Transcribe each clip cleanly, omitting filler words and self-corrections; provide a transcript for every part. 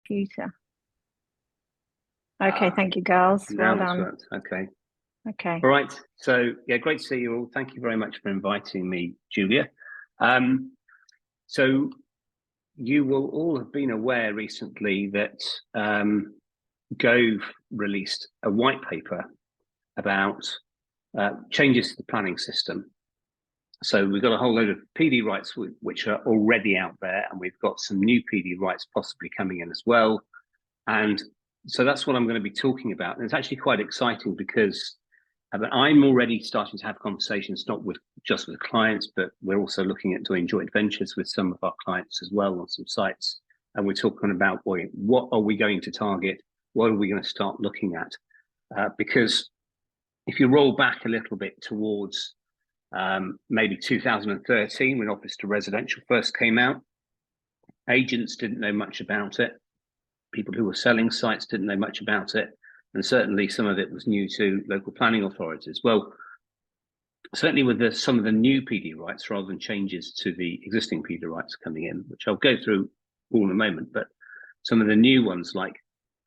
computer. Okay, thank you, girls. Well done. Okay. Okay. All right. So yeah, great to see you all. Thank you very much for inviting me, Julia. So you will all have been aware recently that Gove released a white paper about changes to the planning system. So we've got a whole load of PD rights which are already out there, and we've got some new PD rights possibly coming in as well. And so that's what I'm going to be talking about. And it's actually quite exciting because I'm already starting to have conversations, not just with clients, but we're also looking at doing joint ventures with some of our clients as well on some sites. And we're talking about, what are we going to target? What are we going to start looking at? Because if you roll back a little bit towards maybe 2013, when Office to Residential first came out, agents didn't know much about it. People who were selling sites didn't know much about it. And certainly some of it was new to local planning authorities. Well, certainly with some of the new PD rights, rather than changes to the existing PD rights coming in, which I'll go through all in a moment, but some of the new ones like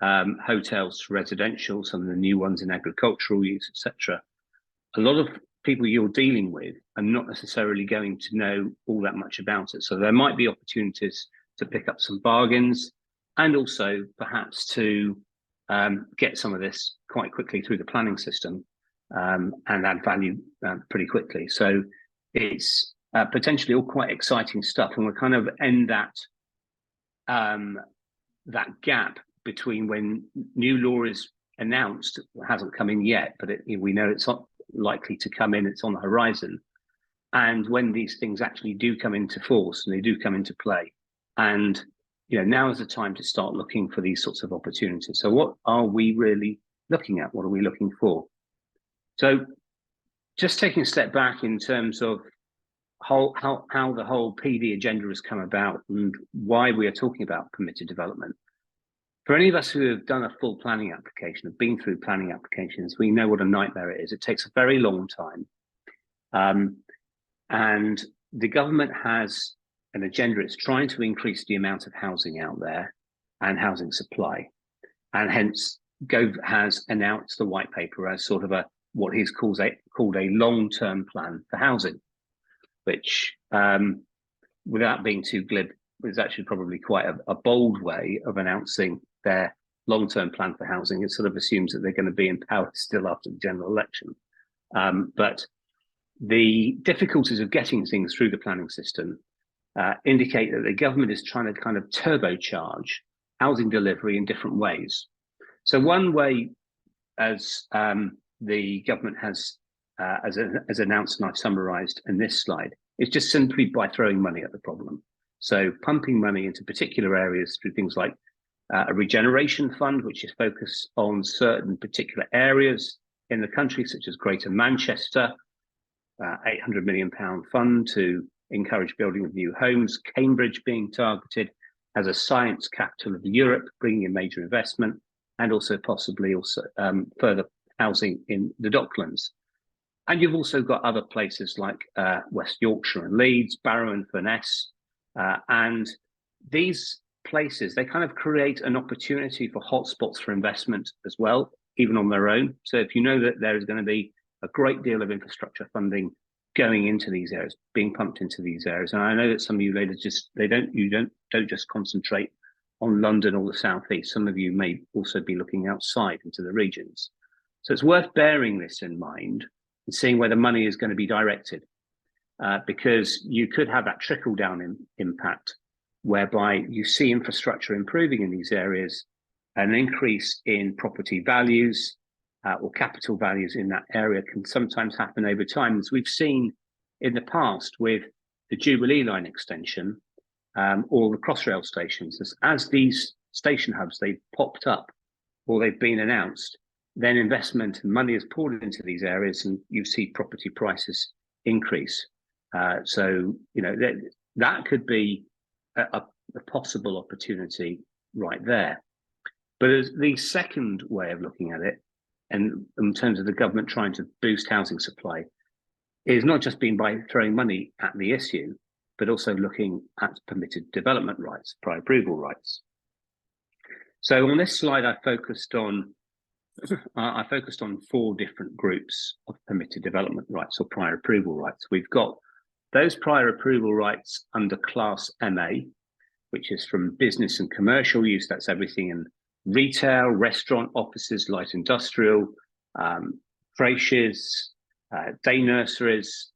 hotels to residential, some of the new ones in agricultural use, etc. A lot of people you're dealing with are not necessarily going to know all that much about it. So there might be opportunities to pick up some bargains and also perhaps to get some of this quite quickly through the planning system and add value pretty quickly. So it's potentially all quite exciting stuff, and we're kind of in that gap between when new law is announced. It hasn't come in yet, but we know it's not likely to come in. It's on the horizon, and when these things actually do come into force and they do come into play, and now is the time to start looking for these sorts of opportunities. So what are we really looking at? What are we looking for? So just taking a step back in terms of how the whole PD agenda has come about and why we are talking about permitted development. For any of us who have done a full planning application, have been through planning applications, we know what a nightmare it is. It takes a very long time. And the government has an agenda. It's trying to increase the amount of housing out there and housing supply. And hence, Gove has announced the white paper as sort of what he's called a long-term plan for housing, which, without being too glib, is actually probably quite a bold way of announcing their long-term plan for housing. It sort of assumes that they're going to be in power still after the general election. But the difficulties of getting things through the planning system indicate that the government is trying to kind of turbocharge housing delivery in different ways. So one way, as the government has announced, and I've summarised in this slide, is just simply by throwing money at the problem. So pumping money into particular areas through things like a regeneration fund, which is focused on certain particular areas in the country, such as Greater Manchester, £800 million fund to encourage building of new homes, Cambridge being targeted as a science capital of Europe, bringing in major investment, and also possibly further housing in the Docklands. And you've also got other places like West Yorkshire and Leeds, Barrow and Furness. And these places, they kind of create an opportunity for hotspots for investment as well, even on their own. So if you know that there is going to be a great deal of infrastructure funding going into these areas, being pumped into these areas. And I know that some of you ladies don't just concentrate on London or the southeast. Some of you may also be looking outside into the regions. So it's worth bearing this in mind and seeing where the money is going to be directed, because you could have that trickle down impact whereby you see infrastructure improving in these areas, an increase in property values, or capital values in that area can sometimes happen over time, as we've seen in the past with the Jubilee line extension or the Crossrail stations. As these station hubs, they've popped up or they've been announced, then investment and money is poured into these areas and you see property prices increase. So, that could be a possible opportunity right there. But as the second way of looking at it, and in terms of the government trying to boost housing supply, is not just been by throwing money at the issue, but also looking at permitted development rights, prior approval rights. So on this slide, I focused on 4 different groups of permitted development rights or prior approval rights. We've got those prior approval rights under Class MA, which is from business and commercial use. That's everything in retail, restaurant, offices, light industrial, creches, day nurseries,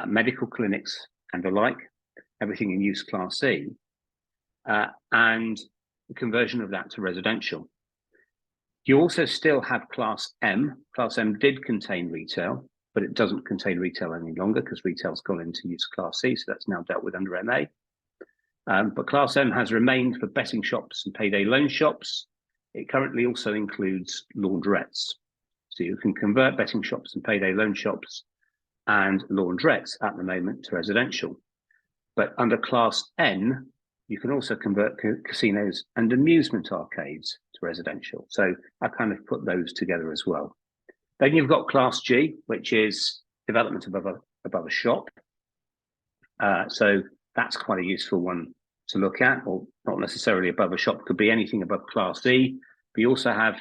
medical clinics, and the like, everything in use Class E, and the conversion of that to residential. You also still have Class M. Class M did contain retail, but it doesn't contain retail any longer because retail's gone into use Class C, so that's now dealt with under MA. But Class M has remained for betting shops and payday loan shops. It currently also includes laundrettes. So you can convert betting shops and payday loan shops and laundrettes at the moment to residential. But under Class N, you can also convert casinos and amusement arcades to residential. So I kind of put those together as well. Then you've got Class G, which is development above a shop. So that's quite a useful one to look at, or not necessarily above a shop, could be anything above Class E. But you also have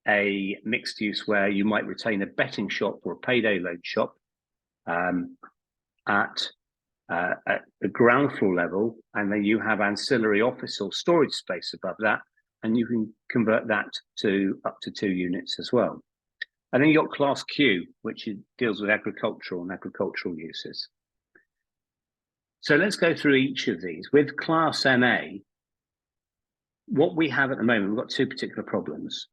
a mixed use where you might retain a betting shop or a payday loan shop at the ground floor level, and then you have ancillary office or storage space above that, and you can convert that to up to 2 units as well. And then you've got Class Q, which deals with agricultural and agricultural uses. So let's go through each of these. With Class MA, what we have at the moment, we've got 2 particular problems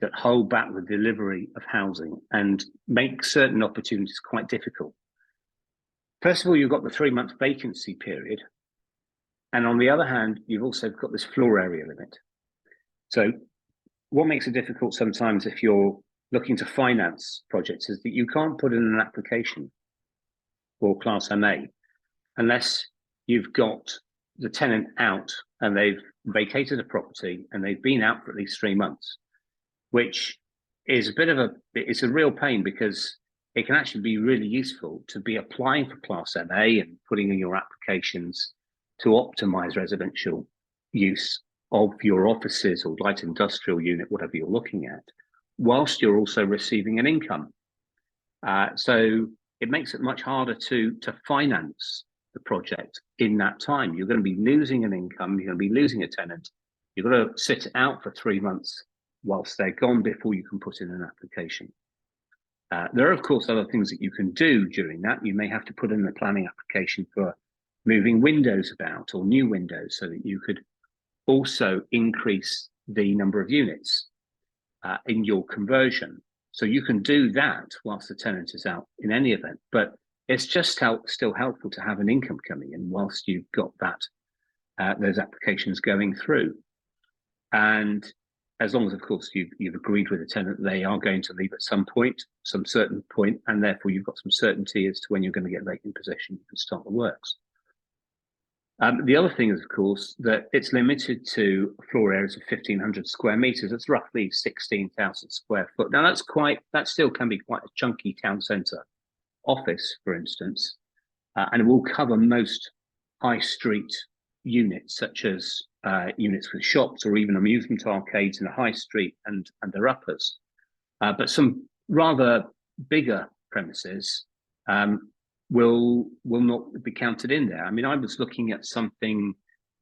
that hold back the delivery of housing and make certain opportunities quite difficult. First of all, you've got the 3-month vacancy period. And on the other hand, you've also got this floor area limit. So what makes it difficult sometimes if you're looking to finance projects is that you can't put in an application for Class MA unless you've got the tenant out and they've vacated a property and they've been out for at least 3 months, which is it's a real pain because it can actually be really useful to be applying for Class MA and putting in your applications to optimize residential use of your offices or light industrial unit, whatever you're looking at, whilst you're also receiving an income. So it makes it much harder to finance the project in that time. You're going to be losing an income, you're going to be losing a tenant. You've got to sit it out for 3 months whilst they're gone before you can put in an application. There are, of course, other things that you can do during that. You may have to put in a planning application for moving windows about or new windows so that you could also increase the number of units in your conversion. So you can do that whilst the tenant is out in any event, but it's just still helpful to have an income coming in whilst you've got that those applications going through. And as long as, of course, you've agreed with the tenant they are going to leave at some certain point, and therefore you've got some certainty as to when you're going to get vacant possession, you can start the works. The other thing is, of course, that it's limited to floor areas of 1,500 square meters. That's roughly 16,000 square foot. Now that still can be quite a chunky town centre office, for instance, and it will cover most high street units, such as units with shops or even amusement arcades in the high street and their uppers. But some rather bigger premises will not be counted in there. I mean, I was looking at something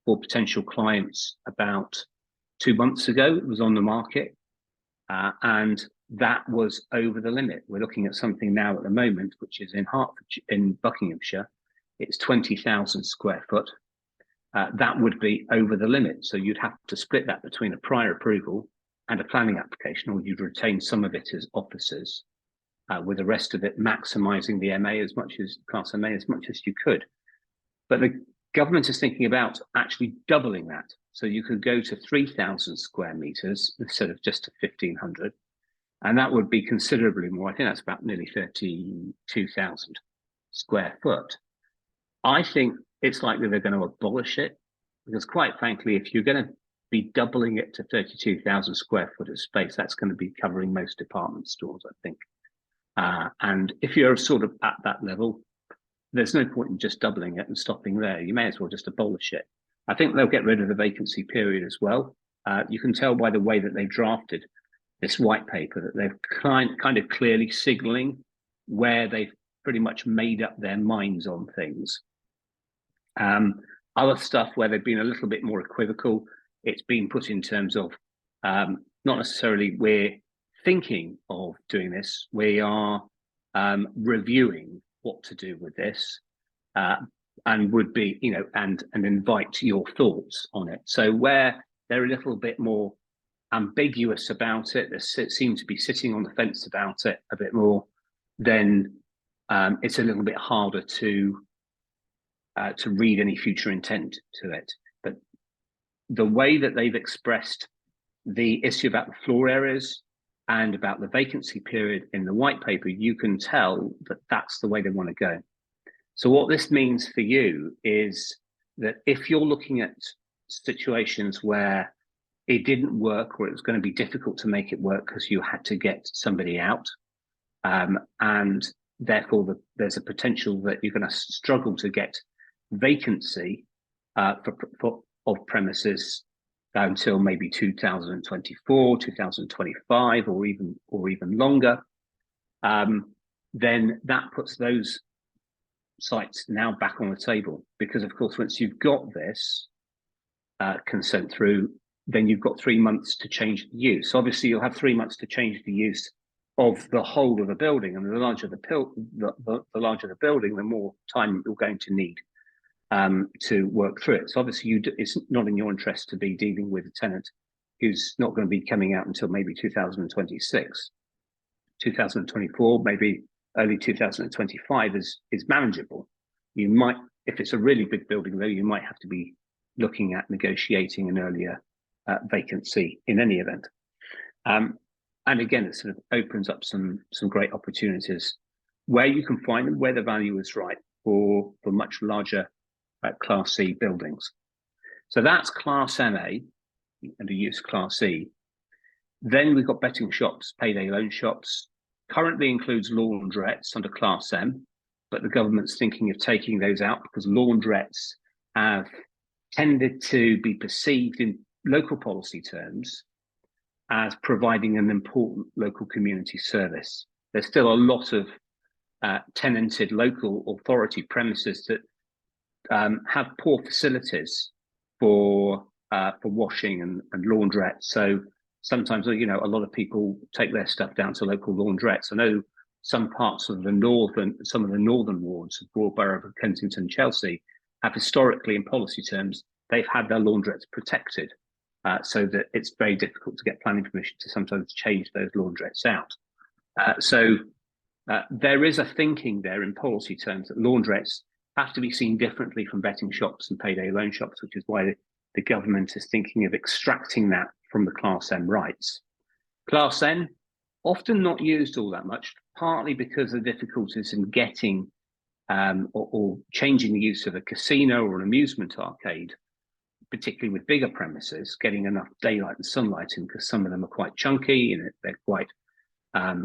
for potential clients about 2 months ago. It was on the market, and that was over the limit. We're looking at something now at the moment, which is in Hertfordshire, in Buckinghamshire. It's 20,000 square foot. That would be over the limit. So you'd have to split that between a prior approval and a planning application, or you'd retain some of it as offices, with the rest of it maximising the MA as much as Class MA as much as you could. But the government is thinking about actually doubling that. So you could go to 3,000 square metres instead of just to 1,500. And that would be considerably more. I think that's about nearly 32,000 square foot. I think it's likely they're going to abolish it because, quite frankly, if you're going to be doubling it to 32,000 square foot of space, that's going to be covering most department stores, I think. And if you're sort of at that level, there's no point in just doubling it and stopping there. You may as well just abolish it I think they'll get rid of the vacancy period as well. You can tell by the way that they've drafted this white paper that they've kind of clearly signalling where they've pretty much made up their minds on things. Other stuff where they've been a little bit more equivocal, it's been put in terms of not necessarily we're thinking of doing this, we are reviewing what to do with this, and would be, you know, and invite your thoughts on it. So where they're a little bit more ambiguous about it, they seem to be sitting on the fence about it a bit more, then it's a little bit harder to read any future intent to it. But the way that they've expressed the issue about the floor areas and about the vacancy period in the white paper, you can tell that that's the way they want to go. So what this means for you is that if you're looking at situations where it didn't work or it was going to be difficult to make it work because you had to get somebody out, and therefore there's a potential that you're going to struggle to get vacancy of premises until maybe 2024, 2025, or even longer, then that puts those sites now back on the table, because of course once you've got this consent through, then you've got 3 months to change the use. Obviously you'll have 3 months to change the use of the whole of the building, and the larger the larger the building, the more time you're going to need to work through it. So obviously it's not in your interest to be dealing with a tenant who's not going to be coming out until maybe 2026, 2024, maybe early 2025 is manageable. You might, if it's a really big building though, you might have to be looking at negotiating an earlier vacancy in any event. And again, it sort of opens up some great opportunities where you can find them, where the value is right for much larger Class C buildings. So that's Class MA and a use Class E. Then we've got betting shops, payday loan shops. Currently includes laundrettes under Class M, but the government's thinking of taking those out because laundrettes have tended to be perceived in local policy terms as providing an important local community service. There's still a lot of tenanted local authority premises that have poor facilities for washing and laundrettes. So sometimes, you know, a lot of people take their stuff down to local laundrettes. I know some parts of some of the northern wards of Broadborough, Kensington, Chelsea have historically, in policy terms, they've had their laundrettes protected, so that it's very difficult to get planning permission to sometimes change those laundrettes out. So there is a thinking there in policy terms that laundrettes have to be seen differently from betting shops and payday loan shops, which is why the government is thinking of extracting that from the Class M rights. Class N, often not used all that much, partly because of the difficulties in getting or changing the use of a casino or an amusement arcade, particularly with bigger premises, getting enough daylight and sunlight in, because some of them are quite chunky and they're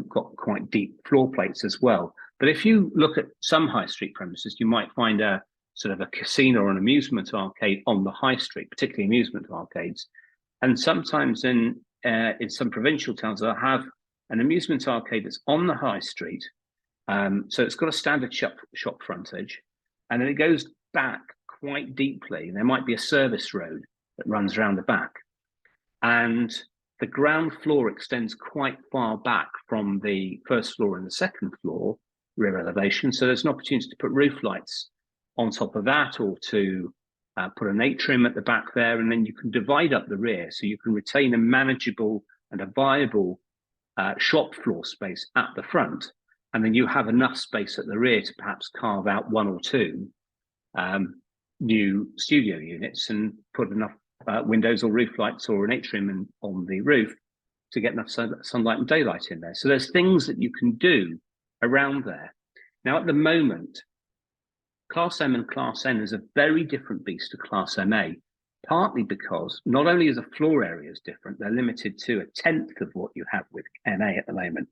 got quite deep floor plates as well. But if you look at some high street premises, you might find a sort of a casino or an amusement arcade on the high street, particularly amusement arcades. And sometimes in some provincial towns, they'll have an amusement arcade that's on the high street. So it's got a standard shop frontage, and then it goes back quite deeply. There might be a service road that runs around the back. And the ground floor extends quite far back from the first floor and the second floor rear elevation. So there's an opportunity to put roof lights on top of that, or to put an atrium at the back there, and then you can divide up the rear so you can retain a manageable and a viable shop floor space at the front. And then you have enough space at the rear to perhaps carve out 1 or 2 new studio units and put enough windows or roof lights or an atrium on the roof to get enough sunlight and daylight in there. So there's things that you can do around there. Now, at the moment, Class M and Class N is a very different beast to Class MA, partly because not only is the floor areas different, they're limited to 1/10 of what you have with MA at the moment,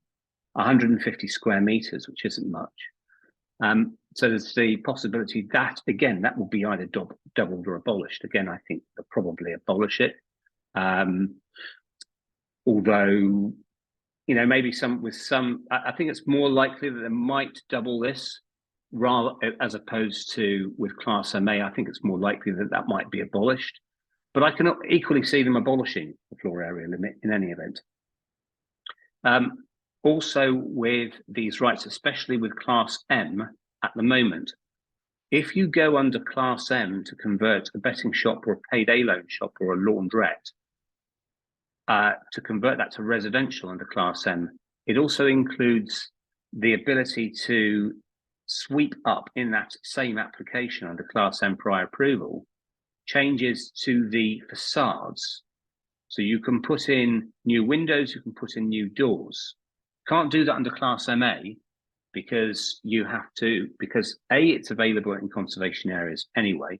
150 square meters, which isn't much. so there's the possibility that, again, that will be either doubled or abolished. Again, I think they'll probably abolish it. Although, you know, maybe I think it's more likely that they might double this rather, as opposed to with Class MA. I think it's more likely that that might be abolished. But I can equally see them abolishing the floor area limit in any event. Also, with these rights, especially with Class M at the moment, if you go under Class M to convert a betting shop or a payday loan shop or a laundrette, to convert that to residential under Class M, it also includes the ability to sweep up in that same application under Class M prior approval changes to the facades. So you can put in new windows, you can put in new doors. Can't do that under Class MA because because A, it's available in conservation areas anyway.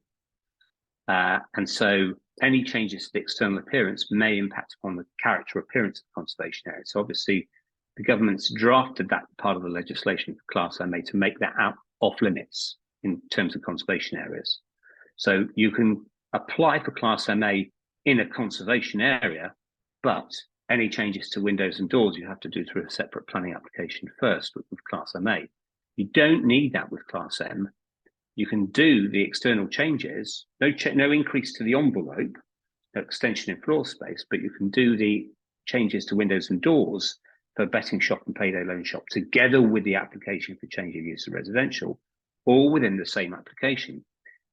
And so any changes to the external appearance may impact upon the character appearance of the conservation area. So obviously the government's drafted that part of the legislation for Class MA to make that out off limits in terms of conservation areas. So you can apply for Class MA in a conservation area, but any changes to windows and doors you have to do through a separate planning application first with Class MA. You don't need that with Class M. You can do the external changes, no increase to the envelope, no extension in floor space, but you can do the changes to windows and doors for betting shop and payday loan shop together with the application for change of use of residential, all within the same application.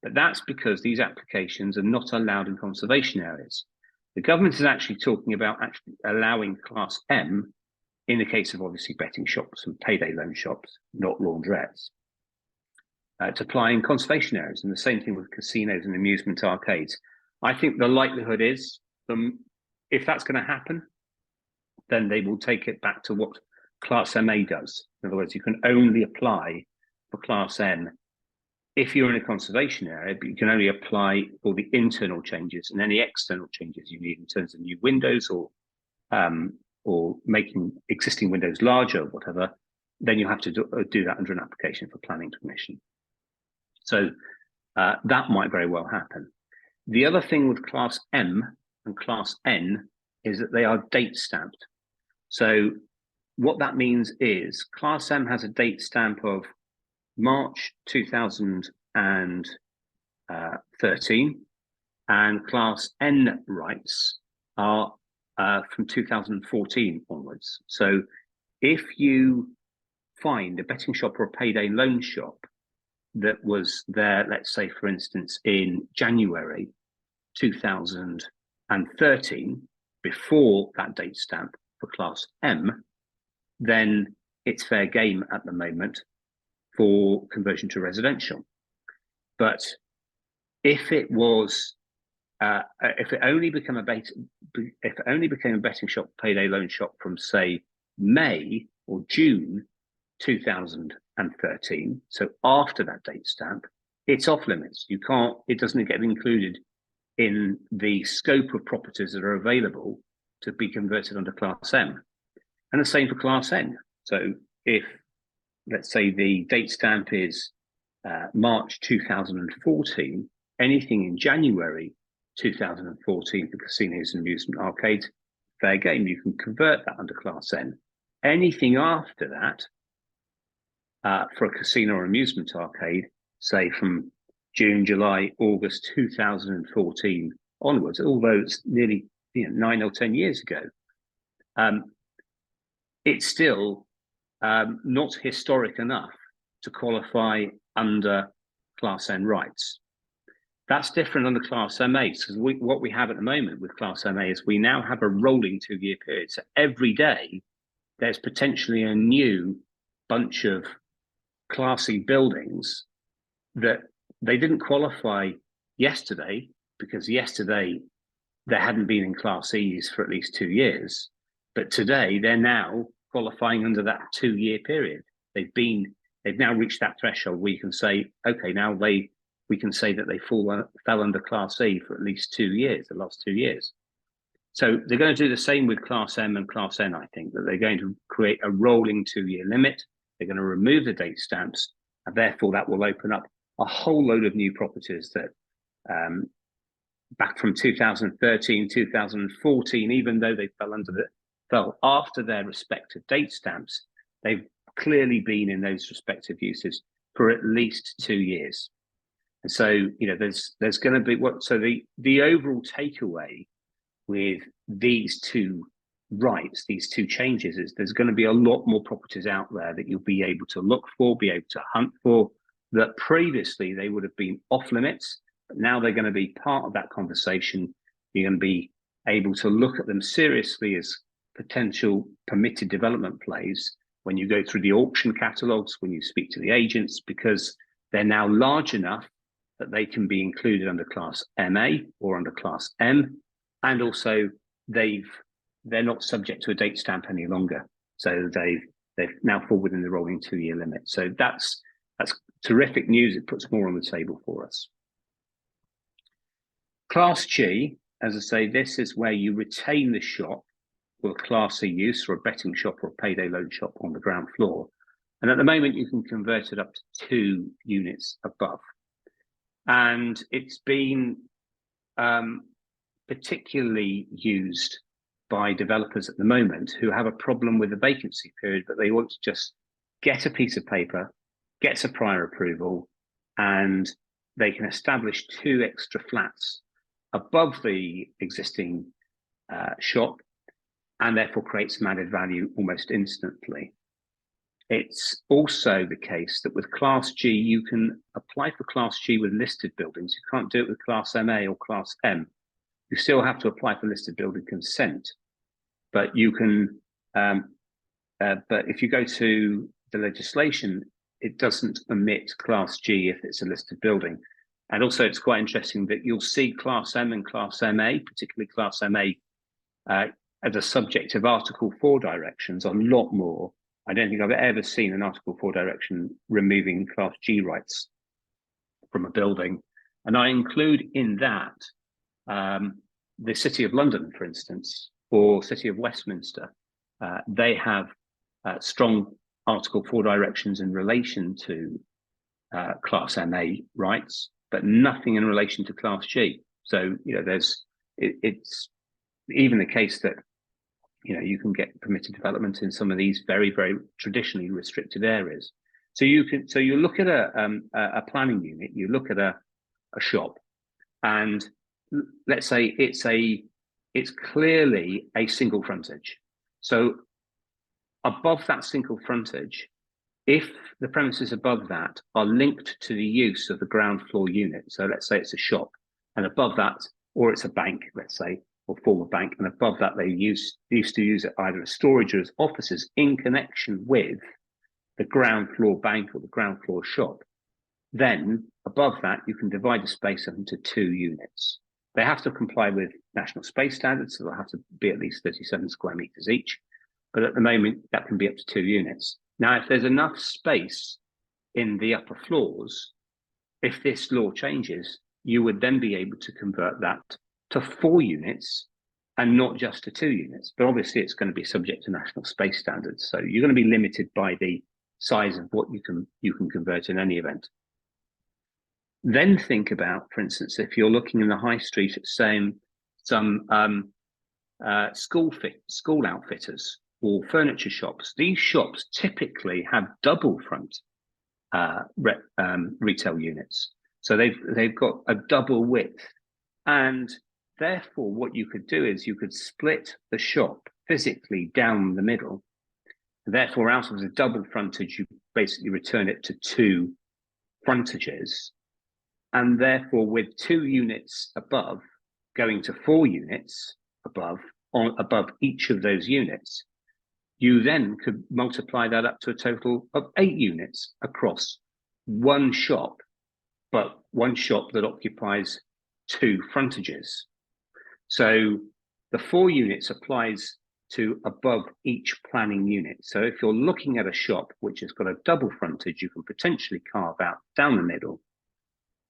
But that's because these applications are not allowed in conservation areas. The government is actually talking about actually allowing Class M in the case of obviously betting shops and payday loan shops, not laundrettes, to apply in conservation areas, and the same thing with casinos and amusement arcades. I think the likelihood is, if that's going to happen, then they will take it back to what Class MA does. In other words, you can only apply for Class M if you're in a conservation area, but you can only apply for the internal changes and any external changes you need in terms of new windows or making existing windows larger or whatever, then you have to do that under an application for planning permission. So that might very well happen. The other thing with Class M and Class N is that they are date stamped. So what that means is Class M has a date stamp of March 2013, and Class N rights are from 2014 onwards. So if you find a betting shop or a payday loan shop that was there, let's say, for instance, in January 2013, before that date stamp for Class M, then it's fair game at the moment for conversion to residential. But if it was, if it only became a betting shop, payday loan shop from say May or June 2013, so after that date stamp, it's off limits. You can't. It doesn't get included in the scope of properties that are available to be converted under Class M, and the same for Class N. So if, let's say, the date stamp is March 2014, anything in January 2014 for casinos and amusement arcades, fair game. You can convert that under Class N. Anything after that, for a casino or amusement arcade, say from June, July, August 2014 onwards, although it's nearly 9 or 10 years ago, it's still not historic enough to qualify under Class N rights. That's different under Class MA, because what we have at the moment with Class MA is we now have a rolling 2-year period. So every day there's potentially a new bunch of classy buildings that they didn't qualify yesterday, because yesterday there hadn't been in Class E's for at least 2 years. But today they're now qualifying under that 2-year period. They've now reached that threshold where you can say, okay, now we can say that they fell under Class E for at least 2 years, the last 2 years. So they're going to do the same with Class M and Class N, I think, that they're going to create a rolling 2-year limit. They're going to remove the date stamps, And therefore, that will open up a whole load of new properties that back from 2013, 2014, even though they fell after their respective date stamps, they've clearly been in those respective uses for at least 2 years. And so, there's going to be the overall takeaway with these two rights, these two changes, is there's going to be a lot more properties out there that you'll be able to look for, be able to hunt for, that previously they would have been off limits, but now they're going to be part of that conversation. You're going to be able to look at them seriously as potential permitted development plays when you go through the auction catalogues, when you speak to the agents, because they're now large enough that they can be included under Class MA or under Class M, and also they're not subject to a date stamp any longer. So they've now fall within the rolling 2-year limit. So that's terrific news. It puts more on the table for us. Class G, as I say, this is where you retain the shop for a Class C use, or a betting shop or a payday loan shop on the ground floor. And at the moment, you can convert it up to 2 units above. And it's been particularly used by developers at the moment who have a problem with the vacancy period, but they want to just get a piece of paper, get some prior approval, and they can establish 2 extra flats above the existing shop, and therefore create some added value almost instantly. It's also the case that with Class G, you can apply for Class G with listed buildings. You can't do it with Class MA or Class M. You still have to apply for listed building consent, but you can. But if you go to the legislation, it doesn't omit Class G if it's a listed building. And also, it's quite interesting that you'll see Class M and Class MA, particularly Class MA, as a subject of Article 4 directions a lot more. I don't think I've ever seen an Article 4 direction removing Class G rights from a building. And I include in that the City of London, for instance, or City of Westminster. They have strong Article 4 directions in relation to Class MA rights, but nothing in relation to Class G. So, it's even the case that you can get permitted development in some of these very, very traditionally restricted areas. So you look at a planning unit, you look at a shop, and let's say it's clearly a single frontage. So above that single frontage, if the premises above that are linked to the use of the ground floor unit, so let's say it's a shop, and above that, or it's a bank, let's say, or former bank, and above that they used to use it either as storage or as offices in connection with the ground floor bank or the ground floor shop, then above that you can divide the space up into 2 units. They have to comply with national space standards, so they'll have to be at least 37 square meters each. But at the moment, that can be up to 2 units. Now, if there's enough space in the upper floors, if this law changes, you would then be able to convert that to 4 units and not just to 2 units. But obviously, it's going to be subject to national space standards. So you're going to be limited by the size of what you can convert in any event. Then think about, for instance, if you're looking in the high street at saying some school outfitters or furniture shops. These shops typically have double front retail units. So they've got a double width, and therefore what you could do is you could split the shop physically down the middle. Therefore, out of the double frontage, you basically return it to 2 frontages. And therefore, with 2 units above going to 4 units above each of those units, you then could multiply that up to a total of 8 units across one shop, but one shop that occupies 2 frontages. So the 4 units applies to above each planning unit. So if you're looking at a shop which has got a double frontage, you can potentially carve out down the middle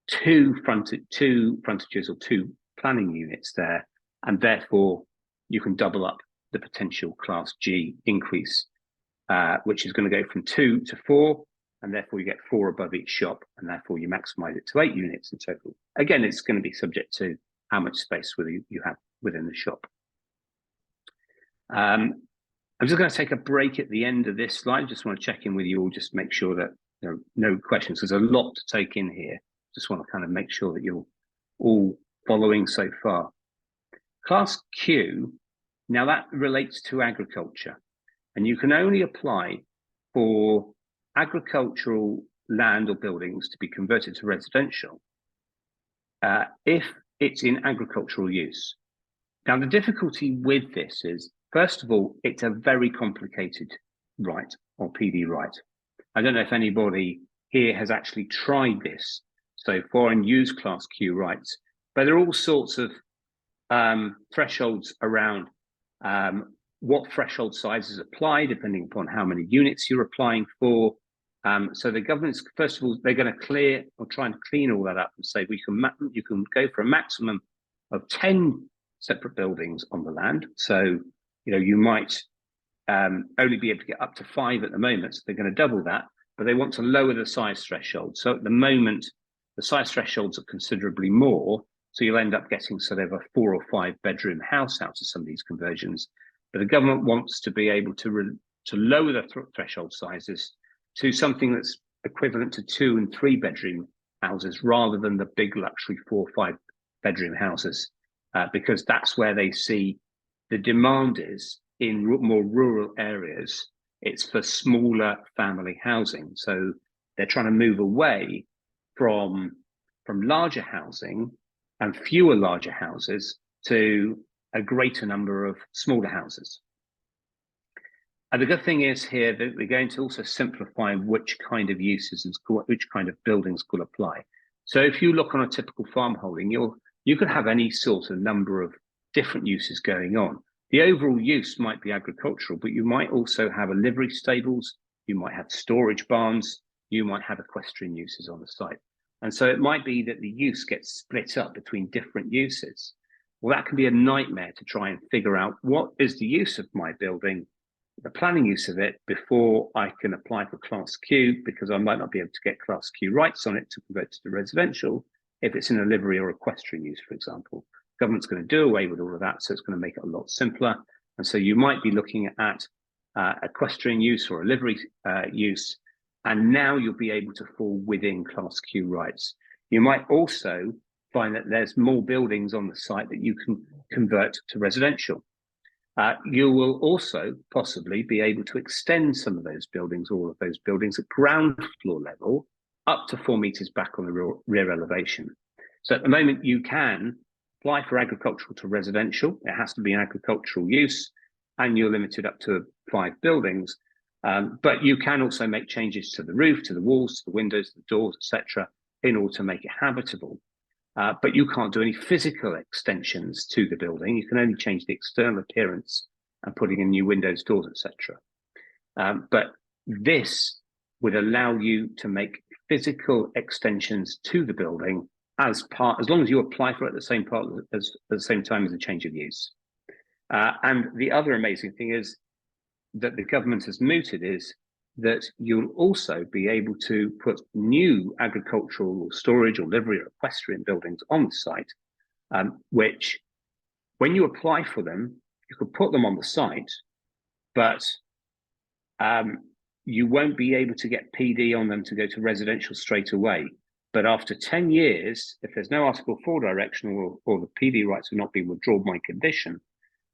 2 frontages or 2 planning units there, and therefore you can double up the potential Class G increase, which is going to go from 2 to 4, and therefore you get 4 above each shop, and therefore you maximize it to 8 units in total. Again, it's going to be subject to how much space you have within the shop. I'm just going to take a break at the end of this slide. Just want to check in with you all, just make sure that there are no questions. There's a lot to take in here. Just want to kind of make sure that you're all following so far. Class Q, now that relates to agriculture, and you can only apply for agricultural land or buildings to be converted to residential if it's in agricultural use. Now, the difficulty with this is, first of all, it's a very complicated right, or PD right. I don't know if anybody here has actually tried this so far and used Class Q rights, but there are all sorts of thresholds around what threshold sizes apply, depending upon how many units you're applying for. So the government's, first of all, they're going to clear or try and clean all that up and say you can go for a maximum of 10 separate buildings on the land. So, you might only be able to get up to 5 at the moment. So they're going to double that, but they want to lower the size threshold. So at the moment, the size thresholds are considerably more. So you'll end up getting sort of a 4 or 5 bedroom house out of some of these conversions. But the government wants to be able to lower the threshold sizes to something that's equivalent to 2 and 3 bedroom houses, rather than the big luxury 4 or 5 bedroom houses, because that's where they see the demand is in more rural areas. It's for smaller family housing. So they're trying to move away from larger housing and fewer larger houses to a greater number of smaller houses. And the good thing is here that they're going to also simplify which kind of uses and which kind of buildings will apply. So if you look on a typical farm holding, you could have any sort of number of different uses going on. The overall use might be agricultural, but you might also have a livery stables, you might have storage barns, you might have equestrian uses on the site. And so it might be that the use gets split up between different uses. Well, that can be a nightmare to try and figure out what is the use of my building, the planning use of it, before I can apply for Class Q, because I might not be able to get Class Q rights on it to convert to residential if it's in a livery or equestrian use, for example. Government's going to do away with all of that, so it's going to make it a lot simpler. And so you might be looking at equestrian use or a livery use, and now you'll be able to fall within Class Q rights. You might also find that there's more buildings on the site that you can convert to residential. You will also possibly be able to extend some of those buildings, all of those buildings at ground floor level, up to 4 meters back on the rear elevation. So at the moment, you can apply for agricultural to residential. It has to be an agricultural use, and you're limited up to 5 buildings. But you can also make changes to the roof, to the walls, to the windows, the doors, etc., in order to make it habitable. But you can't do any physical extensions to the building. You can only change the external appearance and putting in new windows, doors, etc. But this would allow you to make physical extensions to the building as long as you apply for it at the same time as a change of use. And the other amazing thing is that the government has mooted is that you'll also be able to put new agricultural or storage or livery or equestrian buildings on the site, which when you apply for them, you could put them on the site, but you won't be able to get PD on them to go to residential straight away. But after 10 years, if there's no Article 4 direction or the PD rights have not been withdrawn by condition,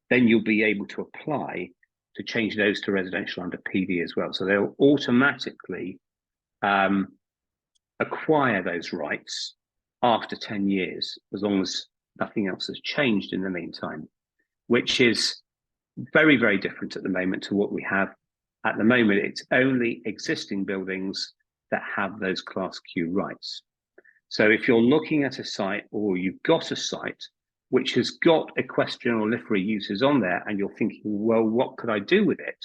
then you'll be able to apply to change those to residential under PD as well. So they'll automatically acquire those rights after 10 years, as long as nothing else has changed in the meantime, which is very, very different at the moment to what we have. At the moment, it's only existing buildings that have those Class Q rights. So if you're looking at a site, or you've got a site which has got equestrian or livery uses on there, and you're thinking, well, what could I do with it?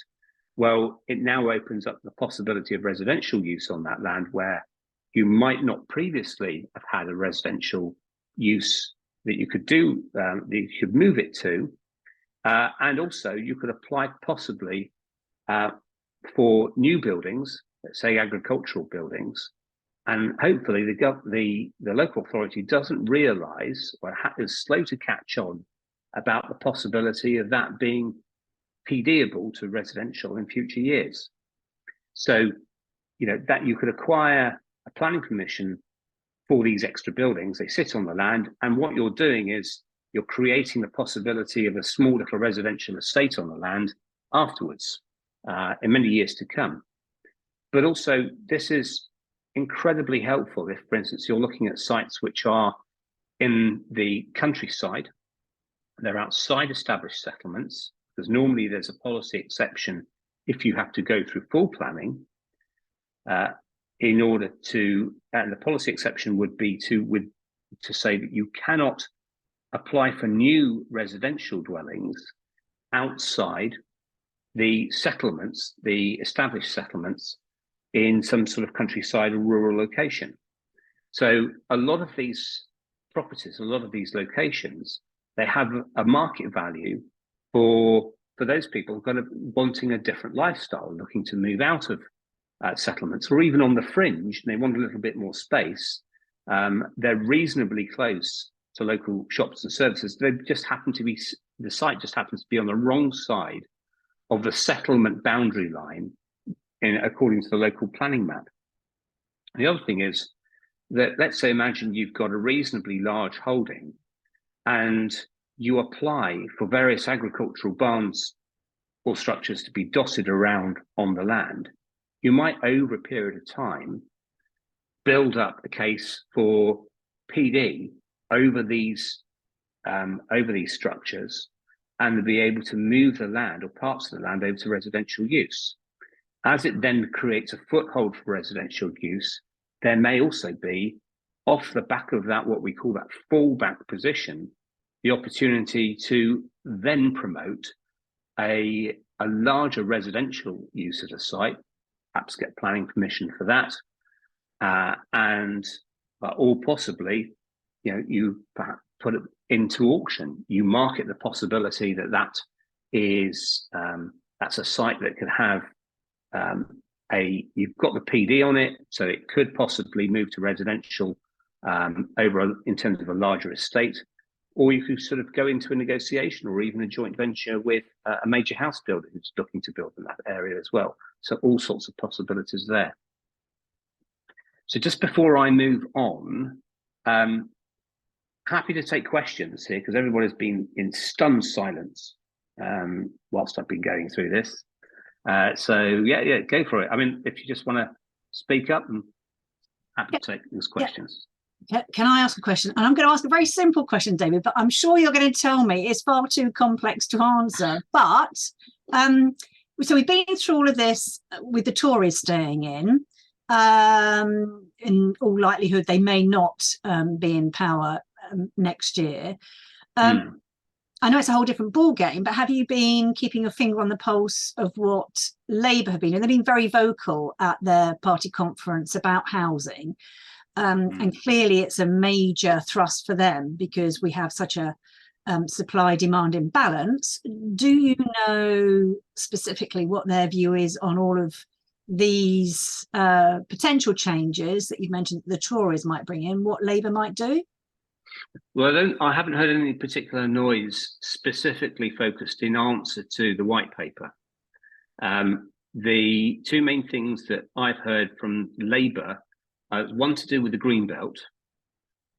Well, it now opens up the possibility of residential use on that land, where you might not previously have had a residential use that you could do, that you could move it to. And also you could apply possibly for new buildings let's say, agricultural buildings, and hopefully the local authority doesn't realise or is slow to catch on about the possibility of that being PDable to residential in future years. So, that you could acquire a planning permission for these extra buildings. They sit on the land, and what you're doing is you're creating the possibility of a small little residential estate on the land afterwards, in many years to come. But also, this is incredibly helpful if, for instance, you're looking at sites which are in the countryside, they're outside established settlements, because normally there's a policy exception if you have to go through full planning, in order to, and the policy exception would be to say that you cannot apply for new residential dwellings outside the settlements, the established settlements, in some sort of countryside or rural location. So a lot of these properties, a lot of these locations, they have a market value for those people kind of wanting a different lifestyle, looking to move out of settlements, or even on the fringe, and they want a little bit more space. They're reasonably close to local shops and services. They just happen to be, the site just happens to be on the wrong side of the settlement boundary line according to the local planning map. The other thing is that, let's say, imagine you've got a reasonably large holding and you apply for various agricultural barns or structures to be dotted around on the land. You might, over a period of time, build up a case for PD over these structures, and be able to move the land or parts of the land over to residential use. As it then creates a foothold for residential use, there may also be, off the back of that, what we call that fallback position, the opportunity to then promote a larger residential use of the site, perhaps get planning permission for that, or possibly, you perhaps put it into auction. You market the possibility that is that's a site that could have you've got the PD on it, so it could possibly move to residential in terms of a larger estate, or you could sort of go into a negotiation or even a joint venture with a major house builder who's looking to build in that area as well. So all sorts of possibilities there. So just before I move on, happy to take questions here because everybody's been in stunned silence whilst I've been going through this. So yeah, go for it. I mean, if you just want to speak up, I'm happy to take those questions. Can I ask a question? And I'm going to ask a very simple question, David, but I'm sure you're going to tell me it's far too complex to answer. But so we've been through all of this with the Tories staying in all likelihood, they may not be in power next year. I know it's a whole different ball game, but have you been keeping your finger on the pulse of what Labour have been? And they've been very vocal at their party conference about housing. And clearly it's a major thrust for them because we have such a supply-demand imbalance. Do you know specifically what their view is on all of these potential changes that you've mentioned the Tories might bring in, what Labour might do? Well, I haven't heard any particular noise specifically focused in answer to the white paper. The two main things that I've heard from Labour, one to do with the green belt,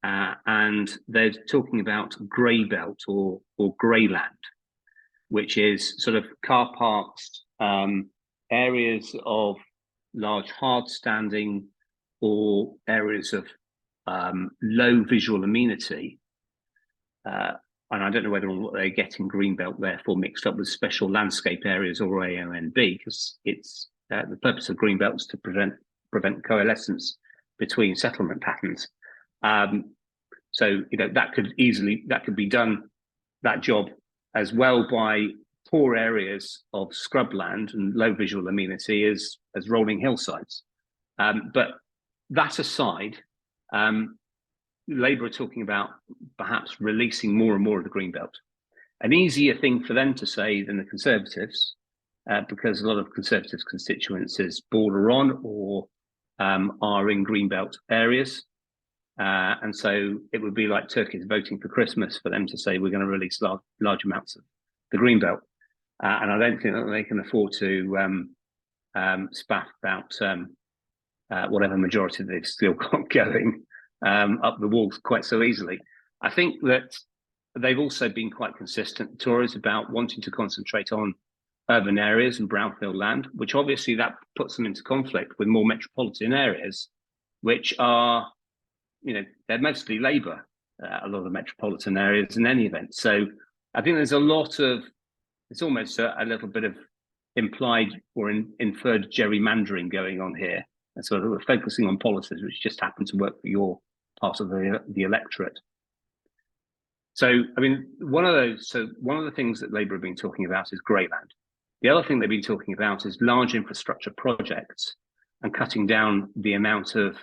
and they're talking about grey belt or grey land, which is sort of car parks, areas of large hard standing or areas of low visual amenity, and I don't know whether or not they're getting greenbelt therefore mixed up with special landscape areas or AONB, because it's the purpose of greenbelt is to prevent coalescence between settlement patterns. So that could be done, that job as well, by poor areas of scrubland and low visual amenity as rolling hillsides. But that aside, Labour are talking about perhaps releasing more and more of the green belt. An easier thing for them to say than the Conservatives, because a lot of Conservative constituencies border on or are in greenbelt areas. And so it would be like turkeys voting for Christmas for them to say we're going to release large amounts of the greenbelt. And I don't think that they can afford to spaff about whatever majority they've still got going up the walls quite so easily. I think that they've also been quite consistent, Tories, about wanting to concentrate on urban areas and brownfield land, which obviously that puts them into conflict with more metropolitan areas, which are, they're mostly Labour, a lot of the metropolitan areas in any event. So I think there's a lot of, it's almost a little bit of implied or inferred gerrymandering going on here. And so we're focusing on policies which just happen to work for your part of the electorate. So, I mean, one of the things that Labour have been talking about is grey land. The other thing they've been talking about is large infrastructure projects and cutting down the amount of,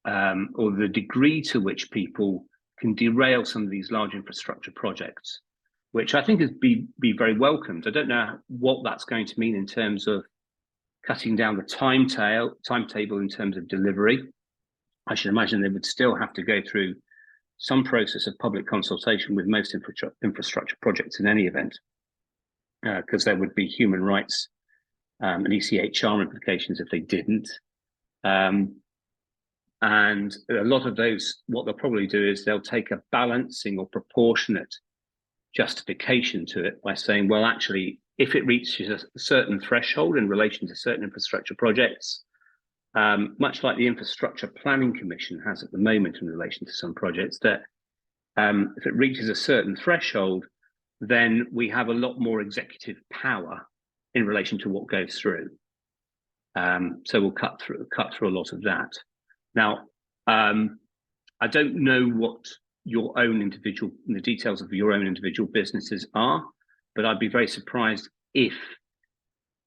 or the degree to which people can derail some of these large infrastructure projects, which I think is be very welcomed. I don't know what that's going to mean in terms of cutting down the timetable in terms of delivery. I should imagine they would still have to go through some process of public consultation with most infrastructure projects in any event, because there would be human rights and ECHR implications if they didn't. And a lot of those, what they'll probably do is they'll take a balancing or proportionate justification to it by saying, well, actually, if it reaches a certain threshold in relation to certain infrastructure projects, much like the Infrastructure Planning Commission has at the moment in relation to some projects, that if it reaches a certain threshold, then we have a lot more executive power in relation to what goes through. So we'll cut through a lot of that. Now, I don't know what your own individual, the details of your own individual businesses are, but I'd be very surprised if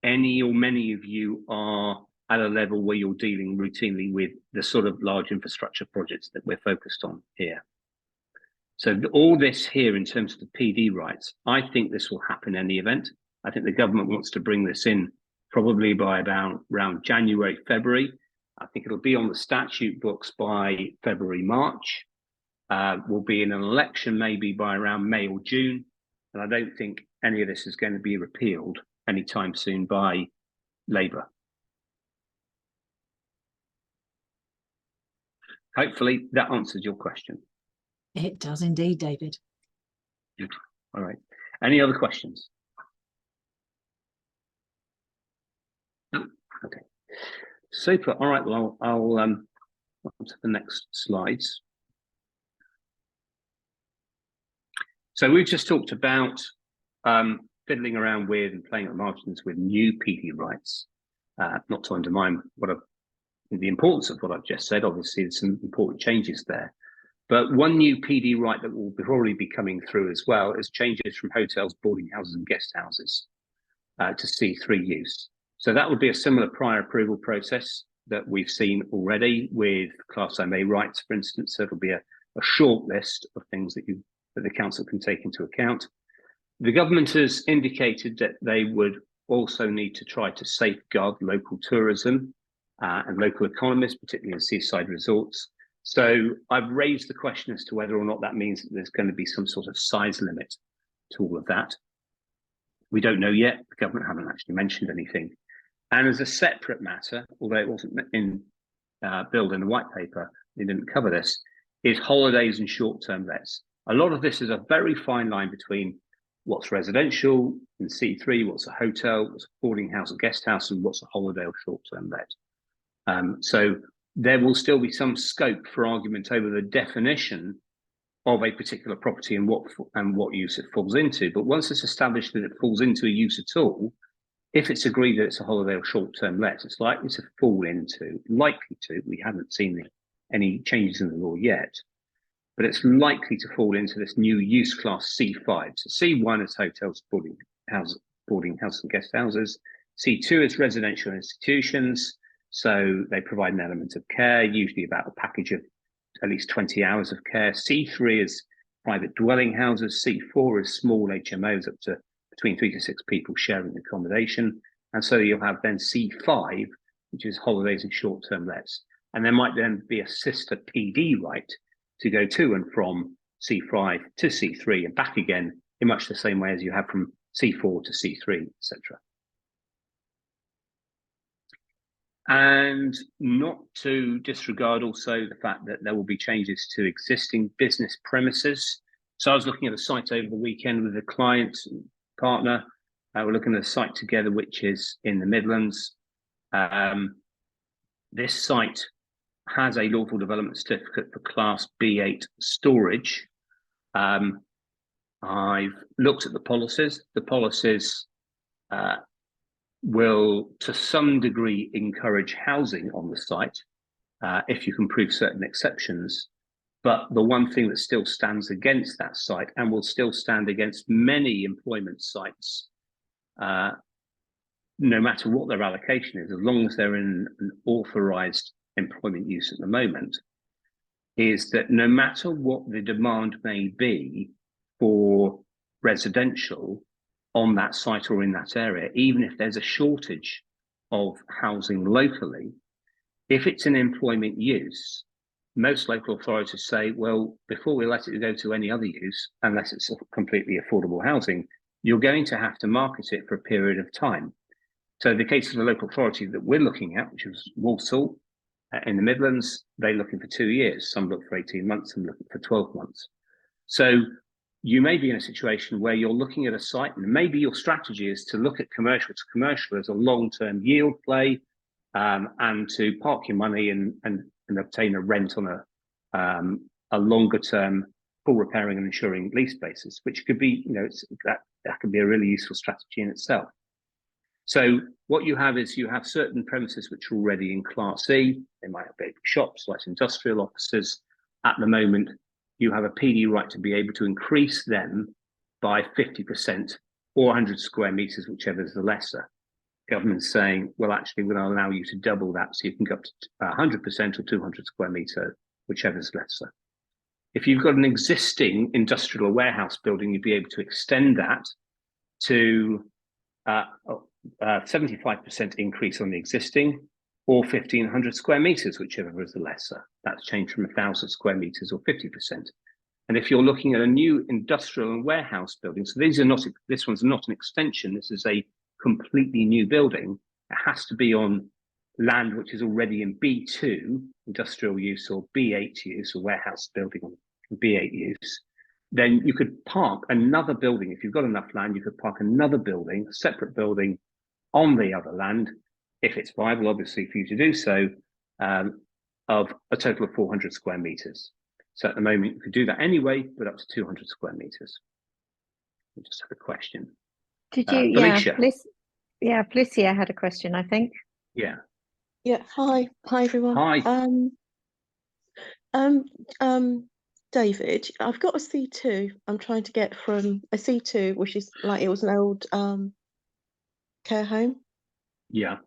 any or many of you are at a level where you're dealing routinely with the sort of large infrastructure projects that we're focused on here. So all this here in terms of the PD rights, I think this will happen in any event. I think the government wants to bring this in probably by about around January, February. I think it'll be on the statute books by February, March. We'll be in an election maybe by around May or June. And I don't think any of this is going to be repealed anytime soon by Labour. Hopefully that answers your question. It does indeed, David. Good. All right. Any other questions? No? Okay. Super. All right. Well, I'll on to the next slides. So we've just talked about fiddling around with and playing at the margins with new PD rights. Not to undermine the importance of what I've just said. Obviously, there's some important changes there. But one new PD right that will probably be coming through as well is changes from hotels, boarding houses, and guest houses to C3 use. So that would be a similar prior approval process that we've seen already with Class MA rights, for instance. So it'll be a short list of things that the council can take into account. The government has indicated that they would also need to try to safeguard local tourism and local economies, particularly in seaside resorts. So I've raised the question as to whether or not that means that there's going to be some sort of size limit to all of that. We don't know yet. The government haven't actually mentioned anything. And as a separate matter, although it wasn't billed in the white paper, they didn't cover this, is holidays and short-term lets. A lot of this is a very fine line between what's residential in C3, what's a hotel, what's a boarding house or guest house, and what's a holiday or short-term let. So there will still be some scope for argument over the definition of a particular property and what use it falls into. But once it's established that it falls into a use at all, if it's agreed that it's a holiday or short-term let, it's likely to fall into, we haven't seen any changes in the law yet, but it's likely to fall into this new use class C5. So C1 is hotels, boarding house and guest houses. C2 is residential institutions. So they provide an element of care, usually about a package of at least 20 hours of care. C3 is private dwelling houses. C4 is small HMOs up to between 3 to 6 people sharing accommodation. And so you'll have then C5, which is holidays and short-term lets. And there might then be a sister PD right to go to and from C5 to C3 and back again in much the same way as you have from C4 to C3, etc. And not to disregard also the fact that there will be changes to existing business premises. So I was looking at a site over the weekend with a client and partner. We're looking at a site together, which is in the Midlands. This site has a lawful development certificate for Class B8 storage. I've looked at the policies. The policies will, to some degree, encourage housing on the site if you can prove certain exceptions. But the one thing that still stands against that site and will still stand against many employment sites, no matter what their allocation is, as long as they're in an authorised employment use at the moment, is that no matter what the demand may be for residential on that site or in that area, even if there's a shortage of housing locally, if it's an employment use, most local authorities say, well, before we let it go to any other use, unless it's completely affordable housing, you're going to have to market it for a period of time. So the case of the local authority that we're looking at, which is Walsall in the Midlands, they're looking for 2 years. Some look for 18 months, some looking for 12 months. So you may be in a situation where you're looking at a site and maybe your strategy is to look at commercial to commercial as a long-term yield play, and to park your money and obtain a rent on a longer-term full repairing and insuring lease basis, which could be, that could be a really useful strategy in itself. So what you have is you have certain premises which are already in Class E. They might have big shops, like industrial offices. At the moment, you have a PD right to be able to increase them by 50% or 100 square meters, whichever is the lesser. Government's saying, well, actually, we're going to allow you to double that, so you can go up to 100% or 200 square meter, whichever is lesser. If you've got an existing industrial or warehouse building, you'd be able to extend that to 75% increase on the existing, or 1,500 square meters, whichever is the lesser. That's changed from 1,000 square meters or 50%. And if you're looking at a new industrial and warehouse building, so this one's not an extension, this is a completely new building. It has to be on land which is already in B2 industrial use or B8 use, or warehouse building on B8 use. Then you could park another building. If you've got enough land, you could park another building, a separate building on the other land, if it's viable, obviously, for you to do so, of a total of 400 square meters. So at the moment, you could do that anyway, but up to 200 square meters. We just have a question. Did you? Felicia had a question, I think. Yeah. Yeah. Hi, everyone. Hi. David, I've got a C2. I'm trying to get from a C2, which is like, it was an old care home. Yeah.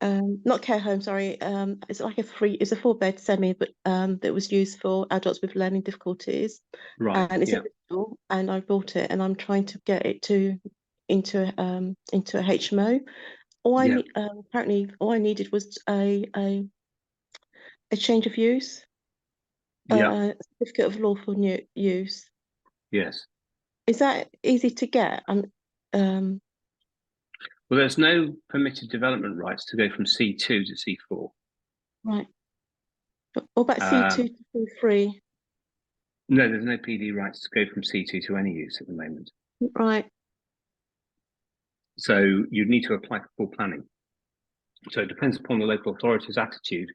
Not care home, sorry. It's like it's a 4-bed semi, but that was used for adults with learning difficulties. Right. And it's original, and I bought it, and I'm trying to get it into a HMO. Apparently all I needed was a change of use. A certificate of lawful use. Yes. Is that easy to get? Well, there's no permitted development rights to go from C2 to C4. Right. What about C2 to C3? No, there's no PD rights to go from C2 to any use at the moment. Right. So you'd need to apply for full planning. So it depends upon the local authority's attitude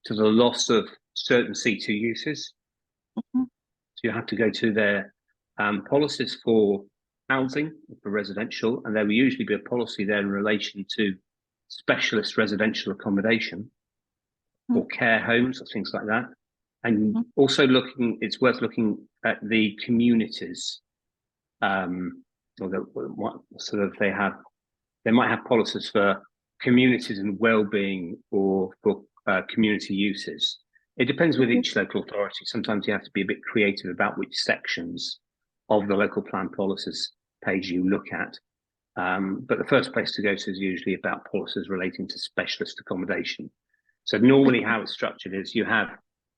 to the loss of certain C2 uses. Mm-hmm. So you have to go to their policies for housing, for residential, and there will usually be a policy there in relation to specialist residential accommodation or care homes or things like that. And also it's worth looking at the communities, or what sort of they might have policies for communities and well-being or for community uses. It depends with each local authority. Sometimes you have to be a bit creative about which sections of the local plan policies page you look at. But the first place to go to is usually about policies relating to specialist accommodation. So normally how it's structured is you have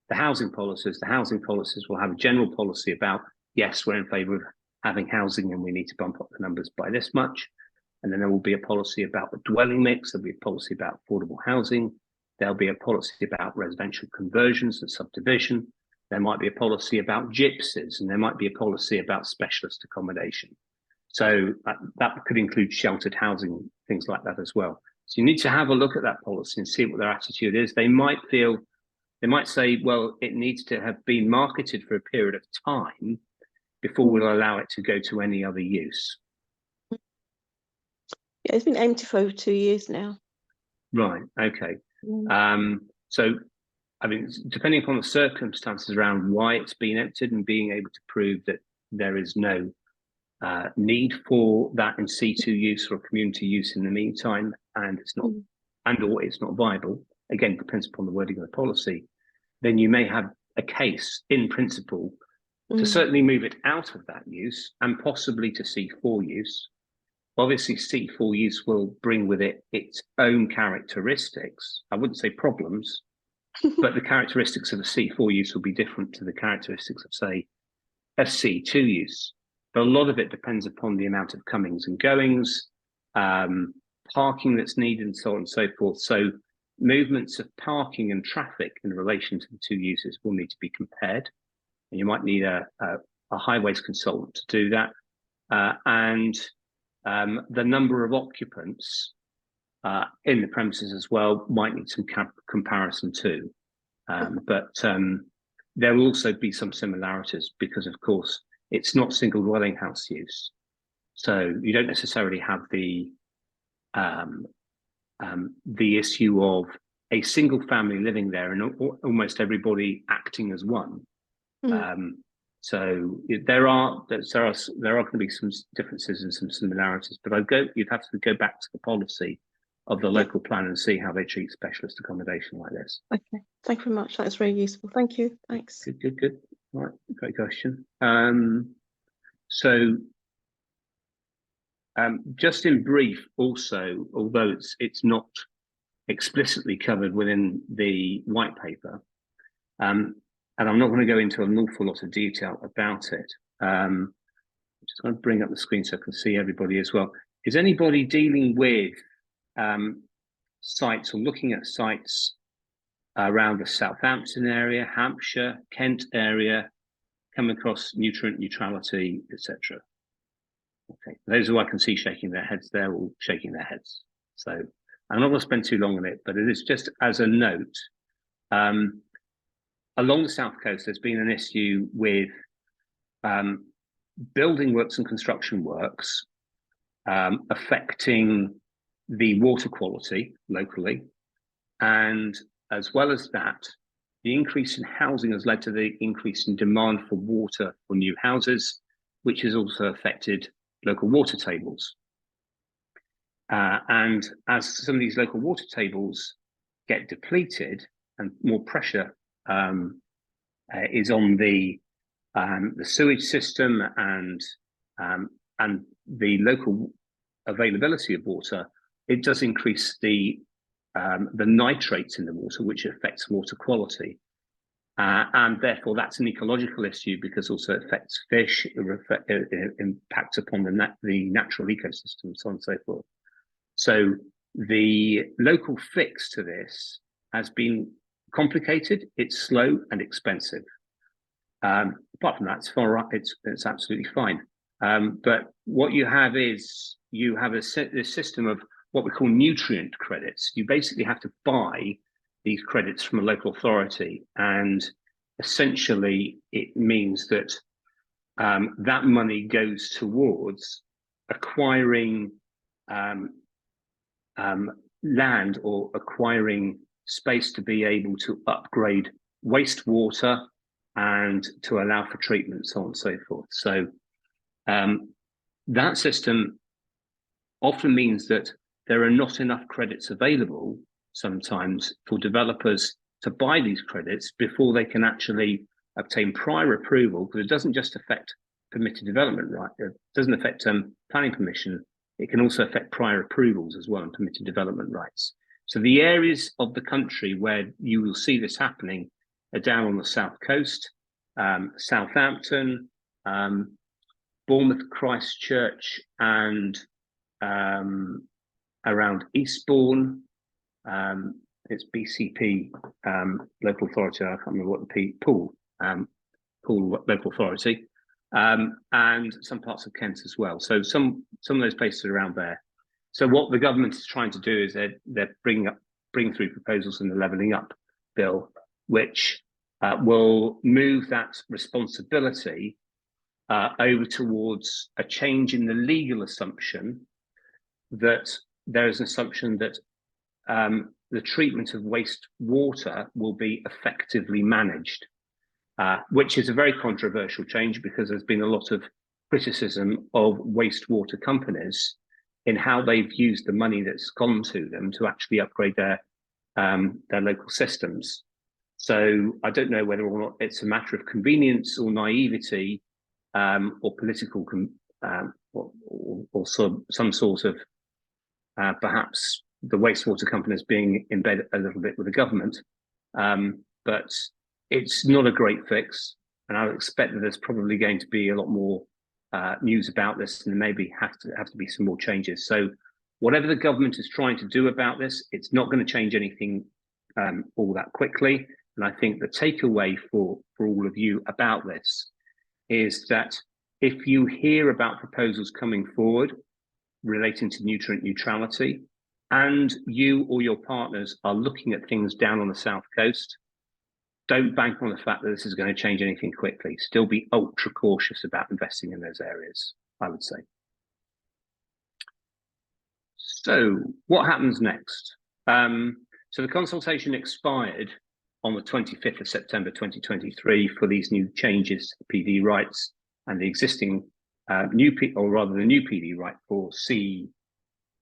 the housing policies. The housing policies will have a general policy about, yes, we're in favour of having housing and we need to bump up the numbers by this much. And then there will be a policy about the dwelling mix. There'll be a policy about affordable housing. There'll be a policy about residential conversions and subdivision. There might be a policy about gypsies, and there might be a policy about specialist accommodation. So that could include sheltered housing, things like that as well. So you need to have a look at that policy and see what their attitude is. They might say, well, it needs to have been marketed for a period of time before we'll allow it to go to any other use. Yeah, it's been empty for over 2 years now. Right, okay. So, I mean, depending upon the circumstances around why it's been emptied and being able to prove that there is no need for that in C2 use or community use in the meantime, and it's not, or it's not viable, again, depends upon the wording of the policy, then you may have a case in principle to certainly move it out of that use and possibly to C4 use. Obviously, C4 use will bring with it its own characteristics. I wouldn't say problems, but the characteristics of a C4 use will be different to the characteristics of, say, a C2 use. But a lot of it depends upon the amount of comings and goings, parking that's needed, and so on and so forth. So movements of parking and traffic in relation to the two uses will need to be compared. And you might need a highways consultant to do that. And the number of occupants in the premises as well might need some comparison too. But there will also be some similarities because, of course, it's not single dwelling house use. So you don't necessarily have the issue of a single family living there and almost everybody acting as one. So there are going to be some differences and some similarities, but you'd have to go back to the policy of the local plan and see how they treat specialist accommodation like this. Okay, thank you very much. That's very useful. Thank you. Thanks. Good. All right, great question. Just in brief, also, although it's not explicitly covered within the white paper, and I'm not going to go into an awful lot of detail about it. I'm just going to bring up the screen so I can see everybody as well. Is anybody dealing with sites or looking at sites around the Southampton area, Hampshire, Kent area, come across nutrient neutrality, etc.? Okay, those who I can see shaking their heads, they're all shaking their heads. So I'm not going to spend too long on it, but it is just as a note. Along the South Coast, there's been an issue with building works and construction works affecting the water quality locally. And as well as that, the increase in housing has led to the increase in demand for water for new houses, which has also affected local water tables. And as some of these local water tables get depleted and more pressure is on the sewage system and the local availability of water, it does increase the nitrates in the water, which affects water quality. And therefore, that's an ecological issue because also it affects fish, it impacts upon the natural ecosystem, so on and so forth. So the local fix to this has been complicated, it's slow and expensive. Apart from that, it's absolutely fine. But what you have is this system of what we call nutrient credits. You basically have to buy these credits from a local authority, and essentially it means that that money goes towards acquiring land or acquiring space to be able to upgrade wastewater and to allow for treatment, so on and so forth. So that system often means that there are not enough credits available sometimes for developers to buy these credits before they can actually obtain prior approval, because it doesn't just affect permitted development, right? It doesn't affect planning permission. It can also affect prior approvals as well and permitted development rights. So the areas of the country where you will see this happening are down on the south coast, Southampton, Bournemouth, Christchurch, and around Eastbourne. It's BCP local authority. I can't remember what the Poole local authority, and some parts of Kent as well. So some of those places are around there. So what the government is trying to do is they're bringing through proposals in the Levelling Up bill, which will move that responsibility over towards a change in the legal assumption that there is an assumption that the treatment of wastewater will be effectively managed, which is a very controversial change because there's been a lot of criticism of wastewater companies in how they've used the money that's gone to them to actually upgrade their local systems. So I don't know whether or not it's a matter of convenience or naivety or political or some sort of perhaps the wastewater companies being in bed a little bit with the government, but it's not a great fix, and I would expect that there's probably going to be a lot more news about this, and there maybe have to be some more changes. So whatever the government is trying to do about this, it's not going to change anything all that quickly. And I think the takeaway for all of you about this is that if you hear about proposals coming forward relating to nutrient neutrality, and you or your partners are looking at things down on the south coast, don't bank on the fact that this is going to change anything quickly. Still be ultra cautious about investing in those areas, I would say. So what happens next? So the consultation expired on the 25th of September 2023 for these new changes to the PD rights and the existing the new PD right for C1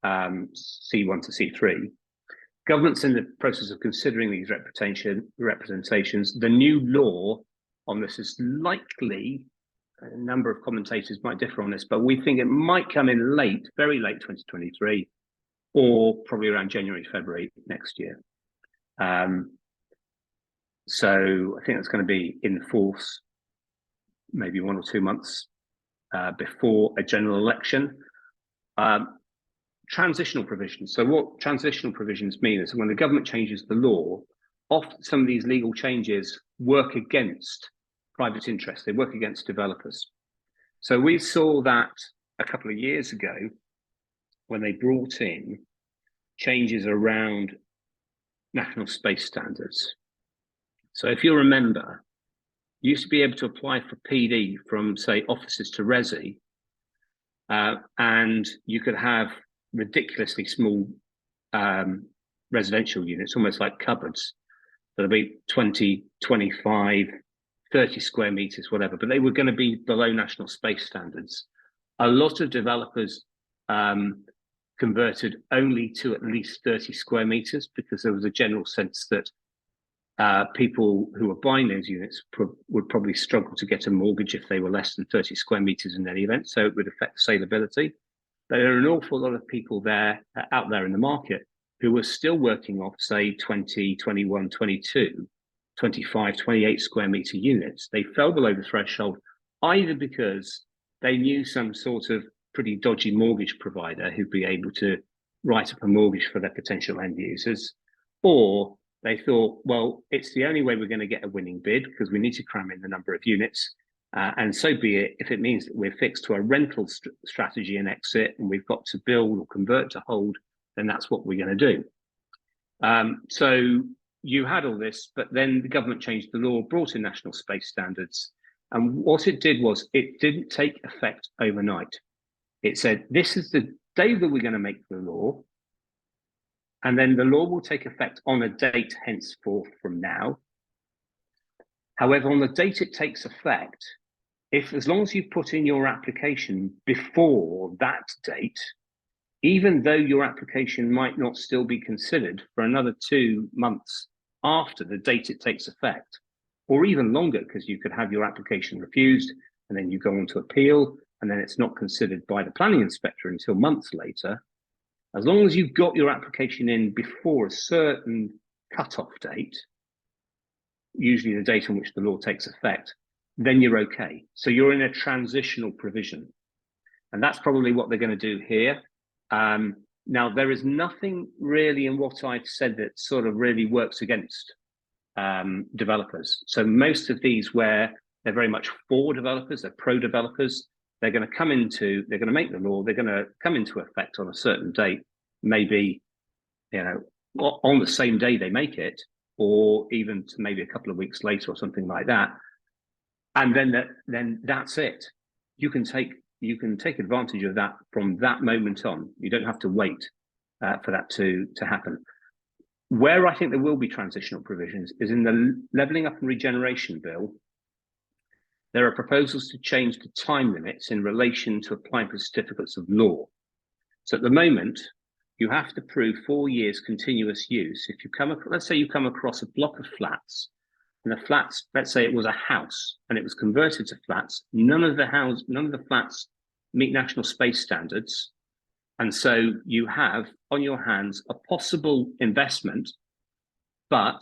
to C3. Government's in the process of considering these representations. The new law on this is likely, a number of commentators might differ on this, but we think it might come in very late 2023, or probably around January, February next year. So I think it's going to be in force maybe 1 or 2 months before a general election. Transitional provisions. So what transitional provisions mean is when the government changes the law, often some of these legal changes work against private interests. They work against developers. So we saw that a couple of years ago when they brought in changes around national space standards. So if you remember, you used to be able to apply for PD from, say, offices to resi, and you could have ridiculously small residential units, almost like cupboards. That'll be 20, 25, 30 square meters, whatever, but they were going to be below national space standards. A lot of developers converted only to at least 30 square meters because there was a general sense that people who were buying those units would probably struggle to get a mortgage if they were less than 30 square meters in any event, so it would affect saleability. There are an awful lot of people out there in the market who were still working off, say, 20, 21, 22, 25, 28 square meter units. They fell below the threshold either because they knew some sort of pretty dodgy mortgage provider who'd be able to write up a mortgage for their potential end users, or they thought, well, it's the only way we're going to get a winning bid because we need to cram in the number of units. And so be it. If it means that we're fixed to a rental strategy and exit, and we've got to build or convert to hold, then that's what we're going to do. So you had all this, but then the government changed the law, brought in national space standards. And what it did was it didn't take effect overnight. It said, this is the day that we're going to make the law. And then the law will take effect on a date henceforth from now. However, on the date it takes effect, as long as you put in your application before that date, even though your application might not still be considered for another 2 months after the date it takes effect, or even longer, because you could have your application refused and then you go on to appeal, and then it's not considered by the planning inspector until months later, as long as you've got your application in before a certain cut-off date, usually the date on which the law takes effect, then you're okay. So you're in a transitional provision. And that's probably what they're going to do here. Now, there is nothing really in what I've said that sort of really works against developers. So most of these, where they're very much for developers, they're pro-developers, they're going to make the law, they're going to come into effect on a certain date, maybe, you know, on the same day they make it, or even maybe a couple of weeks later or something like that. And then that's it. You can take advantage of that from that moment on. You don't have to wait for that to happen. Where I think there will be transitional provisions is in the Levelling Up and Regeneration Bill. There are proposals to change the time limits in relation to applying for certificates of law. So at the moment, you have to prove 4 years continuous use. If you let's say you come across a block of flats, and the flats, let's say it was a house and it was converted to flats, none of the flats meet national space standards. And so you have on your hands a possible investment, but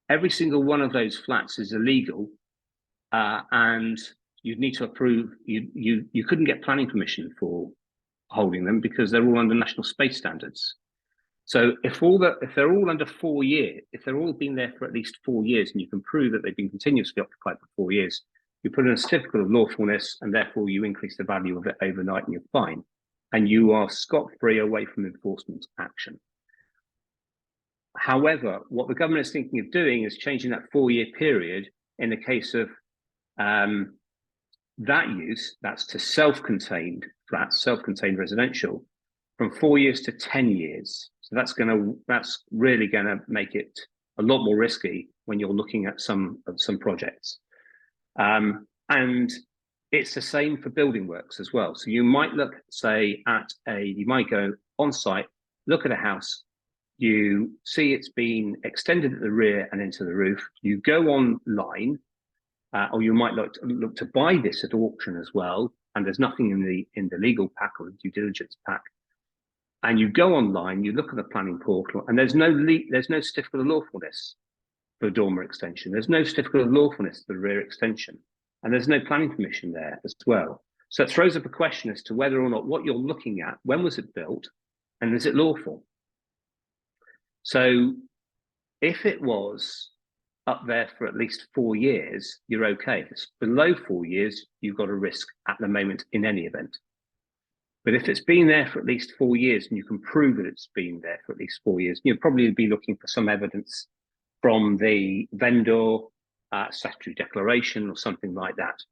every single one of those flats is illegal. And you'd need to approve, you couldn't get planning permission for holding them because they're all under national space standards. So if they're all under 4 years, if they're all been there for at least 4 years, and you can prove that they've been continuously occupied for 4 years, you put in a certificate of lawfulness, and therefore you increase the value of it overnight, and you're fine, and you are scot-free away from enforcement action. However, what the government is thinking of doing is changing that 4-year period in the case of that use, that's to self-contained flats, self-contained residential, from 4 years to 10 years. So that's really gonna make it a lot more risky when you're looking at some projects. And it's the same for building works as well. So you might look, say, you might go on site, look at a house, you see it's been extended at the rear and into the roof, you go online, or you might look to buy this at auction as well, and there's nothing in the legal pack or the due diligence pack. And you go online, you look at the planning portal, and there's no certificate of lawfulness for a dormer extension. There's no certificate of lawfulness for the rear extension, and there's no planning permission there as well. So it throws up a question as to whether or not what you're looking at, when was it built, and is it lawful? So if it was up there for at least 4 years, you're okay. If it's below 4 years, you've got a risk at the moment in any event. But if it's been there for at least 4 years and you can prove that it's been there for at least 4 years, you'll probably be looking for some evidence from the vendor, statutory declaration or something like that.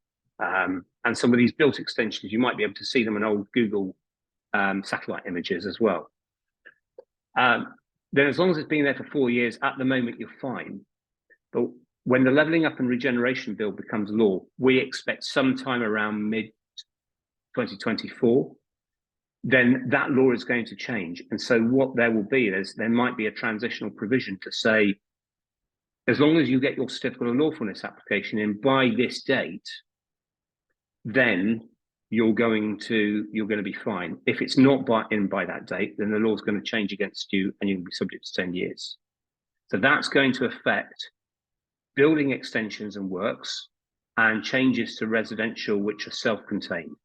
And some of these built extensions, you might be able to see them in old Google satellite images as well. Then as long as it's been there for 4 years, at the moment, you're fine. But when the Levelling Up and Regeneration Bill becomes law, we expect sometime around mid-2024, then that law is going to change. And so what there will be is there might be a transitional provision to say, as long as you get your certificate of lawfulness application in by this date, then you're going to be fine. If it's not in by that date, then the law is going to change against you and you'll be subject to 10 years. So that's going to affect building extensions and works and changes to residential which are self-contained.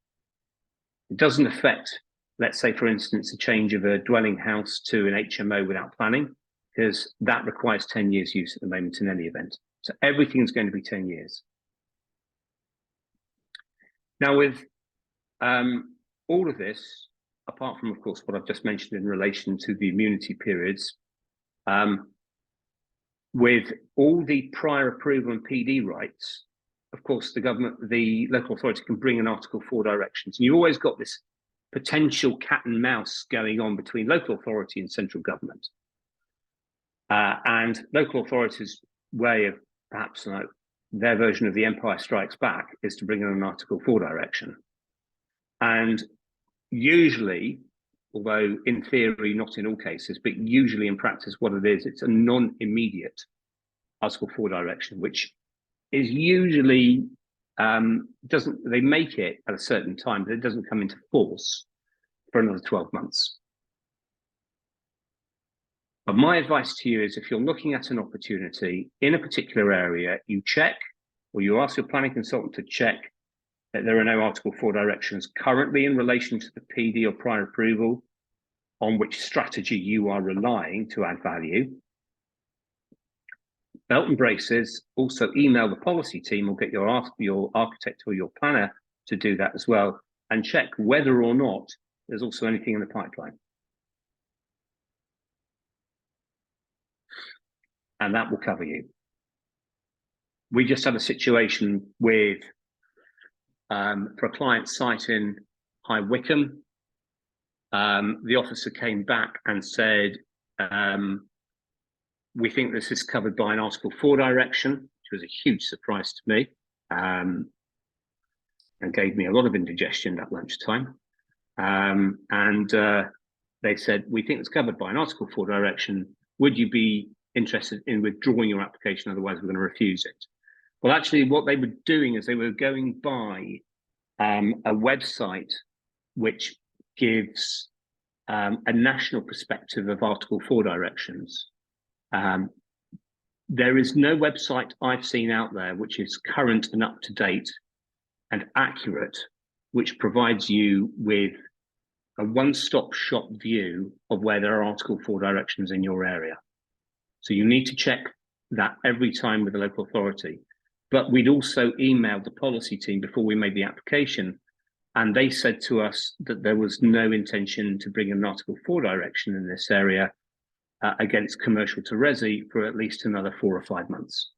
It doesn't affect, let's say, for instance, a change of a dwelling house to an HMO without planning, because that requires 10 years use at the moment in any event. So everything's going to be 10 years. Now with all of this, apart from, of course, what I've just mentioned in relation to the immunity periods, with all the prior approval and PD rights, of course, the local authority can bring an Article 4 directions. And you've always got this potential cat and mouse going on between local authority and central government. And local authorities' way of perhaps their version of the Empire Strikes Back is to bring in an Article 4 direction. And usually, although in theory, not in all cases, but usually in practice, what it is, it's a non-immediate Article 4 direction, which is usually they make it at a certain time, but it doesn't come into force for another 12 months. But my advice to you is, if you're looking at an opportunity in a particular area, you check, or you ask your planning consultant to check that there are no Article 4 directions currently in relation to the PD or prior approval on which strategy you are relying to add value. Belt and braces, also email the policy team or get your architect or your planner to do that as well, and check whether or not there's also anything in the pipeline. And that will cover you. We just had a situation with, for a client site in High Wycombe, the officer came back and said, we think this is covered by an Article 4 direction, which was a huge surprise to me, and gave me a lot of indigestion at lunchtime. They said, we think it's covered by an Article 4 direction. Would you be interested in withdrawing your application? Otherwise, we're going to refuse it. Well, actually, what they were doing is they were going by a website which gives a national perspective of Article 4 directions. There is no website I've seen out there which is current and up to date and accurate, which provides you with a one-stop shop view of where there are Article 4 directions in your area. So you need to check that every time with the local authority. But we'd also emailed the policy team before we made the application, and they said to us that there was no intention to bring an Article 4 direction in this area against commercial to resi for at least another 4 or 5 months.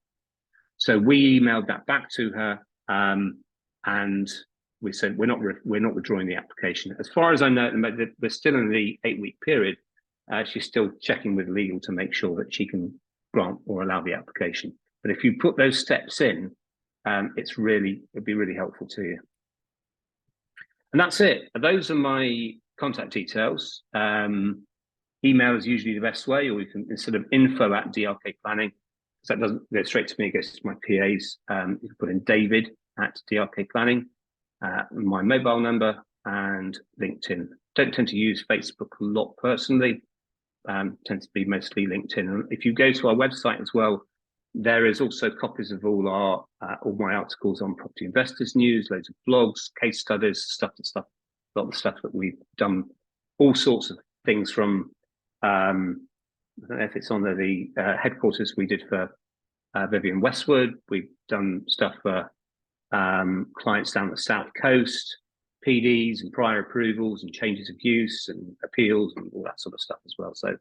So we emailed that back to her, and we said we're not withdrawing the application. As far as I know, we're still in the 8-week period. She's still checking with legal to make sure that she can grant or allow the application. But if you put those steps in, it'd be really helpful to you. And that's it. Those are my contact details. Email is usually the best way, or you can, instead of info@DRK Planning, because that doesn't go straight to me, it goes to my PAs. You can put in David@DRK Planning, my mobile number, and LinkedIn. Don't tend to use Facebook a lot personally. Tends to be mostly LinkedIn. And if you go to our website as well, there is also copies of all my articles on Property Investors News, loads of blogs, case studies, a lot of stuff that we've done, all sorts of things from. I don't know if it's on the headquarters we did for Vivian Westwood. We've done stuff for clients down the South Coast, PDs and prior approvals and changes of use and appeals and all that sort of stuff as well. So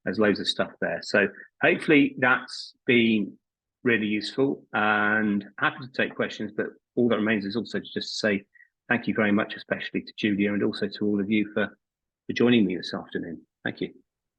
there's loads of stuff there. So hopefully that's been really useful, and happy to take questions. But all that remains is also just to say thank you very much, especially to Julia, and also to all of you for joining me this afternoon. Thank you.